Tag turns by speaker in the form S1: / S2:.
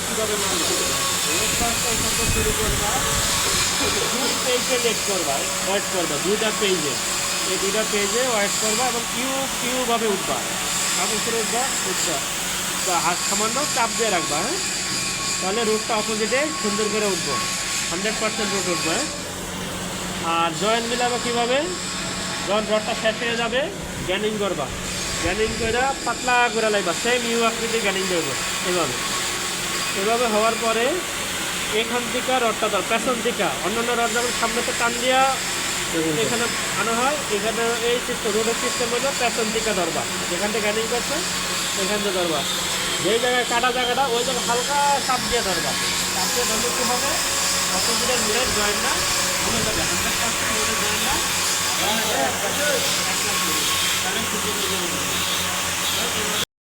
S1: কীভাবে মানবে রোড পাসটা কত শুরু করবা, দুই পেজে লেট করবা, ওয়েট করবা, দুইটা পেজে, এই দুইটা পেজে ওয়েট করবা এবং কিউভাবে উঠবা, কাপড় করে উঠবা, হাত সামান্য চাপ দিয়ে রাখবা। হ্যাঁ, তাহলে রোডটা অপোজিটে সুন্দর করে উঠবো, 100% রোড উঠবো। হ্যাঁ, আর জয়েন্ট মিলাবো কীভাবে, যখন রডটা শেষ হয়ে যাবে গ্যানিং করবা, গ্যানিং করে পাতলা করে লাগবা, সেম ইউ আকৃতি গ্যানিং দেবো। এভাবে হওয়ার পরে এখান থেকে রডটা ধর, পেছন থেকে অন্যান্য রড যেমন সামনে তো টান দিয়া এখানে আনা হয়, এখানে এই সিস্টেম রোডের সিস্টেম হলো পেছন থেকে ধরবা, যেখান থেকে গ্যানিং করছে এখান থেকে ধরবা, যেই জায়গায় কাটা জায়গাটা ওই জায়গায় হালকা চাপ দিয়ে ধরবা, চাপ দিয়ে ধরলে কী হবে, অপোজিটের মিলের জয়েন্টটা ভুলে যাবে, 100% মিলের জয়েন্টটা তাহলে সুযোগ